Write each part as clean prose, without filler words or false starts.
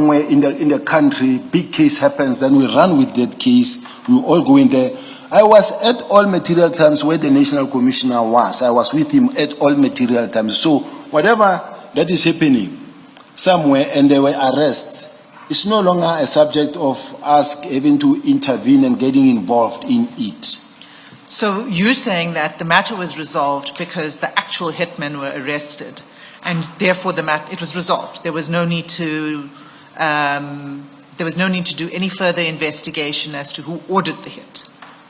somewhere in the country, big case happens, then we run with that case, we all go in there. I was at all material times where the National Commissioner was. I was with him at all material times. So whatever that is happening somewhere and there were arrests, it's no longer a subject of us having to intervene and getting involved in it. So you're saying that the matter was resolved because the actual hitmen were arrested, and therefore it was resolved. There was no need to do any further investigation as to who ordered the hit,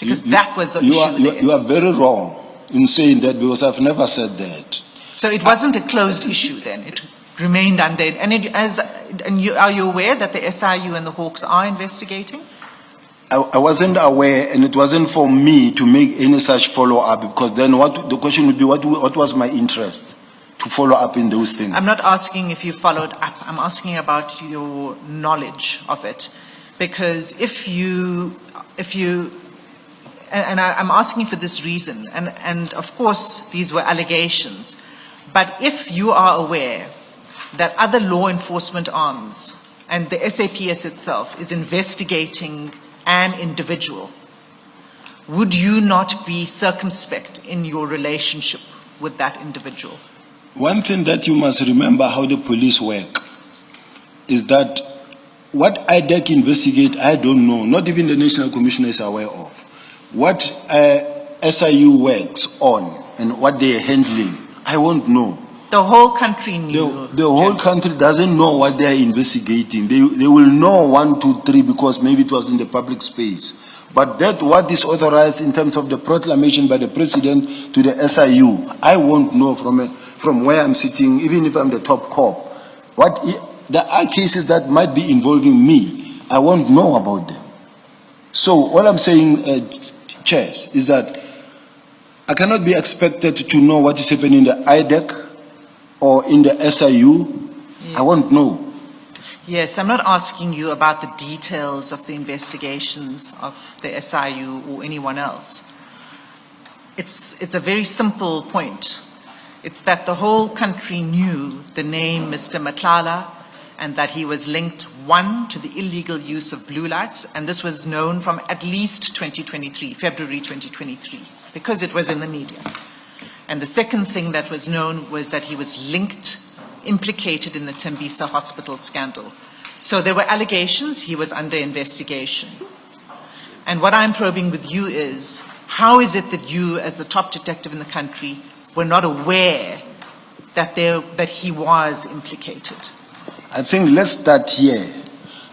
because that was the issue. You are very wrong in saying that, because I've never said that. So it wasn't a closed issue then. It remained under. Are you aware that the SIU and the Hawks are investigating? I wasn't aware, and it wasn't for me to make any such follow-up, because then the question would be, what was my interest to follow up in those things? I'm not asking if you followed up. I'm asking about your knowledge of it. Because I'm asking for this reason, and of course these were allegations, but if you are aware that other law enforcement arms and the SAPS itself is investigating an individual, would you not be circumspect in your relationship with that individual? One thing that you must remember how the police work is that what IDEC investigate, I don't know, not even the National Commissioner is aware of. What SIU works on and what they're handling, I won't know. The whole country knew. The whole country doesn't know what they're investigating. They will know 1, 2, 3 because maybe it was in the public space. But that what is authorized in terms of the proclamation by the president to the SIU, I won't know from where I'm sitting, even if I'm the top cop. There are cases that might be involving me. I won't know about them. So all I'm saying, Chairs, is that I cannot be expected to know what is happening in the IDEC or in the SIU. Yes. I won't know. Yes, I'm not asking you about the details of the investigations of the SIU or anyone else. It's a very simple point. It's that the whole country knew the name Mr. Matlala, and that he was linked, one, to the illegal use of blue lights, and this was known from at least 2023, February 2023, because it was in the media. And the second thing that was known was that he was implicated in the Tembisa hospital scandal. So there were allegations, he was under investigation. And what I'm probing with you is, how is it that you, as the top detective in the country, were not aware that he was implicated? I think let's start here.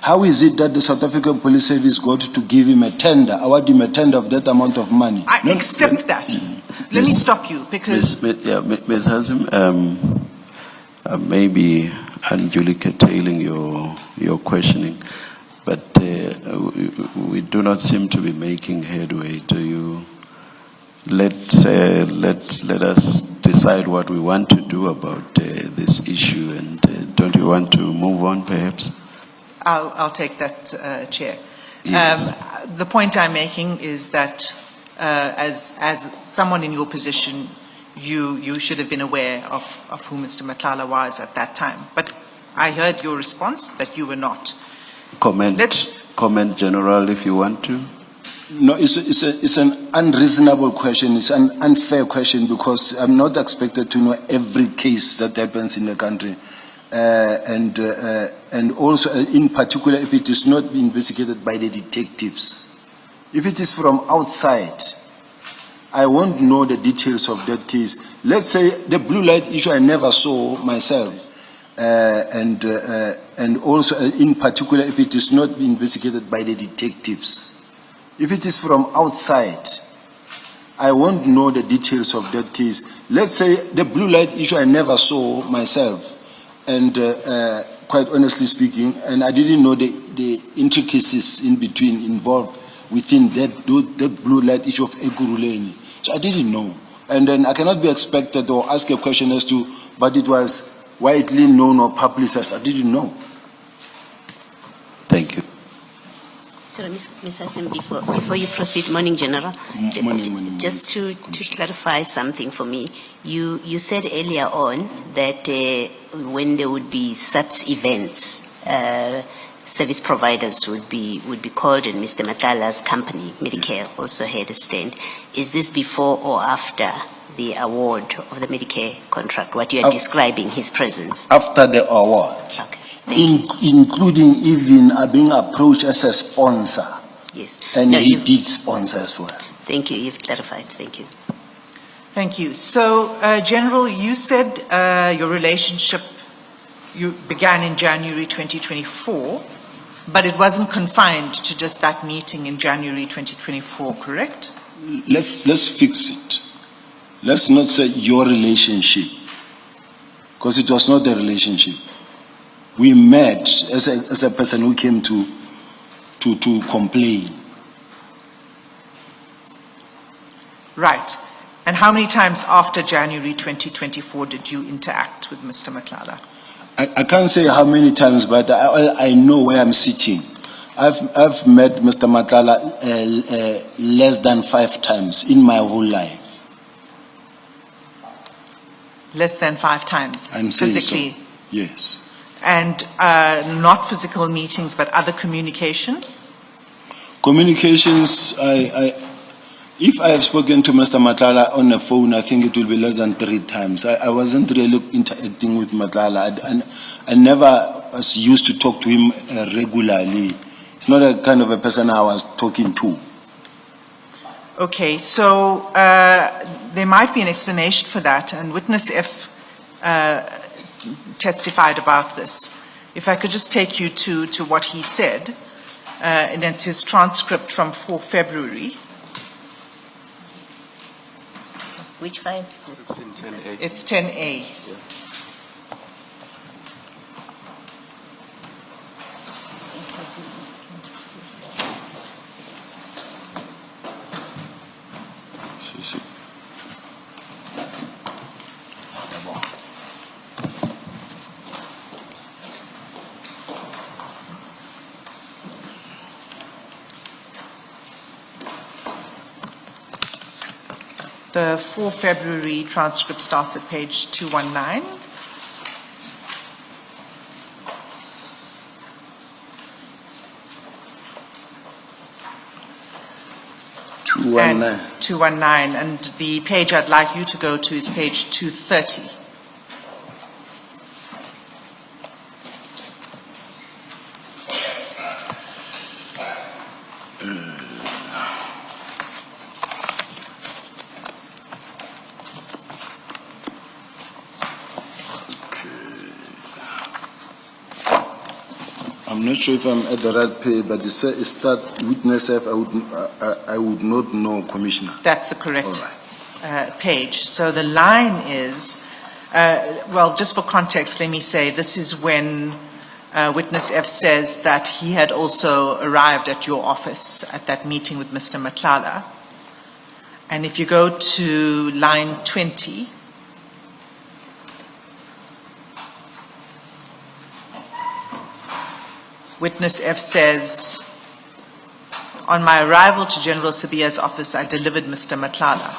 How is it that the South African Police Service got to give him a tender, award him a tender of that amount of money? I accept that. Let me stop you, because... Ms. Hassim, maybe unduly curtailing your questioning, but we do not seem to be making headway. Do you... Let us decide what we want to do about this issue, and don't you want to move on, perhaps? I'll take that, Chair. Yes. The point I'm making is that as someone in your position, you should have been aware of who Mr. Matlala was at that time. But I heard your response that you were not. Comment general if you want to. No, it's an unreasonable question. It's an unfair question, because I'm not expected to know every case that happens in the country, and also in particular if it is not investigated by the detectives. If it is from outside, I won't know the details of that case. Let's say the blue light issue I never saw myself, and also in particular if it is not investigated by the detectives. If it is from outside, I won't know the details of that case. Let's say the blue light issue I never saw myself, and quite honestly speaking, and I didn't know the intricacies involved within that blue light issue of Ekurhuleni. So I didn't know. And then I cannot be expected or ask a question as to, but it was widely known or publicized. I didn't know. Thank you. So, Ms. Hassim, before you proceed, Morning General, morning. Just to clarify something for me, you said earlier on that when there would be SAPS events, service providers would be called, and Mr. Matala's company, Medicare, also had a stand. Is this before or after the award of the Medicare contract, what you are describing, his presence? After the award. Okay. Thank you. Including even being approached as a sponsor. Yes. And No, he you've- did sponsor as well. Thank you. You've clarified. Thank you. Thank you. So, General, you said your relationship began in January 2024, but it wasn't confined to just that meeting in January 2024, correct? Let's fix it. Let's not say your relationship, because it was not a relationship. We met as a person who came to complain. Right. And how many times after January 2024 did you interact with Mr. Matlala? I can't say how many times, but I know where I'm sitting. I've met Mr. Matlala less than 5 times in my whole life. Less than 5 times? I'm saying physically? so. Yes. And not physical meetings, but other communication? Communications, if I have spoken to Mr. Matlala on the phone, I think it will be less than 3 times. I wasn't really interacting with Matlala. I never was used to talk to him regularly. It's not a kind of a person I was talking to. Okay, so there might be an explanation for that, and Witness F testified about this. If I could just take you to what he said, and it's his transcript from 4 February. Which file? It's in 10A. It's 10A. The 4 February transcript starts at page 219. And 219, and the page I'd like you to go to is page 230. I'm not sure if I'm at the right page, but it start Witness F. I would not know, Commissioner. That's the correct All right. page. So the line is, well, just for context, let me say this is when Witness F says that he had also arrived at your office at that meeting with Mr. Matlala. And if you go to line 20, Witness F says, on my arrival to General Sibiya's office, I delivered Mr. Matlala.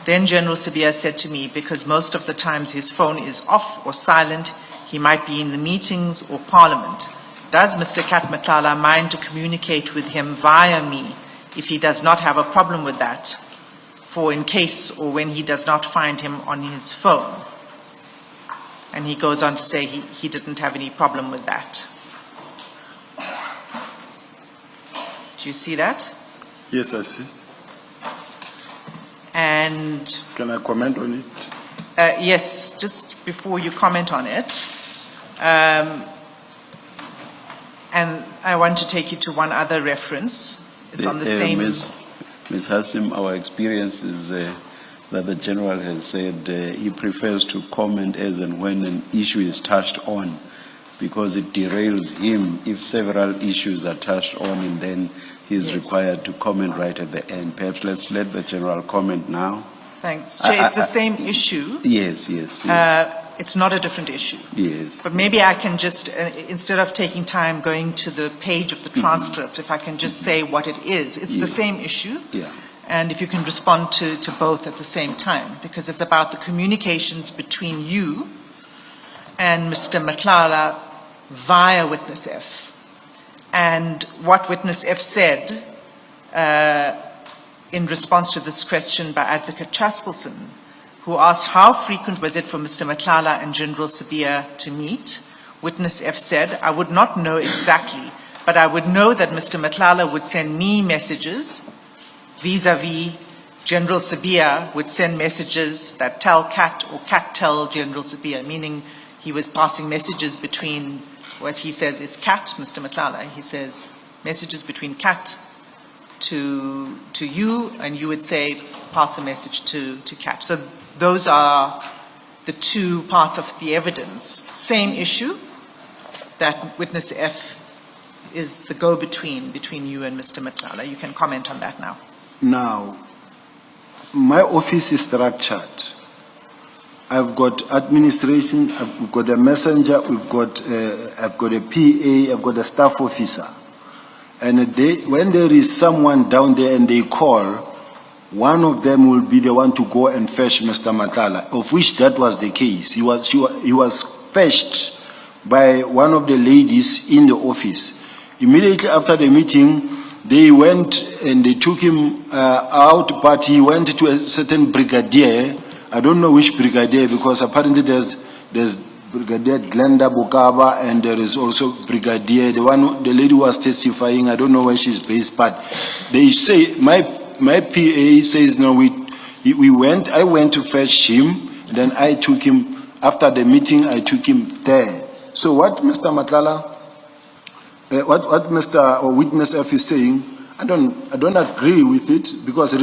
Then General Sibiya said to me, because most of the times his phone is off or silent, he might be in the meetings or parliament. Does Mr. Kat Matlala mind to communicate with him via me if he does not have a problem with that, for in case or when he does not find him on his phone? And he goes on to say he didn't have any problem with that. Do you see that? Yes, I see. And Can I comment on it? yes, just before you comment on it, and I want to take you to one other reference. It's on the same. Ms. Hassim, our experience is that the General has said he prefers to comment as and when an issue is touched on, because it derails him if several issues are touched on, and then he's required to comment right at the end. Perhaps let's let the General comment now. Thanks. Chair, it's the same issue. Yes. It's not a different issue. Yes. But maybe I can just, instead of taking time going to the page of the transcript, if I can just say what it is. It's the same issue. Yeah. And if you can respond to both at the same time, because it's about the communications between you and Mr. Matlala via Witness F. And what Witness F said in response to this question by Advocate Chaspelson, who asked how frequent was it for Mr. Matlala and General Sibiya to meet, Witness F said, I would not know exactly, but I would know that Mr. Matlala would send me messages vis-a-vis General Sibiya would send messages that tell Cat or Cat tell General Sibiya, meaning he was passing messages between what he says is Cat, Mr. Matlala. He says messages between Cat to you, and you would say pass a message to Cat. So those are the two parts of the evidence. Same issue, that Witness F is the go-between between you and Mr. Matlala. You can comment on that now. Now, my office is structured. I've got administration, I've got a messenger, I've got a PA, I've got a staff officer. And when there is someone down there and they call, one of them will be the one to go and fetch Mr. Matlala, of which that was the case. He was fetched by one of the ladies in the office. Immediately after the meeting, they went and they took him out, but he went to a certain brigadier. I don't know which brigadier, because apparently there's Brigadier Glenda Bukaba, and there is also Brigadier, the lady who was testifying. I don't know where she's based, but they say, my PA says, no, I went to fetch him, then I took him, after the meeting, I took him there. So what Mr. Matlala, what Mr. or Witness F is saying, I don't agree with it, because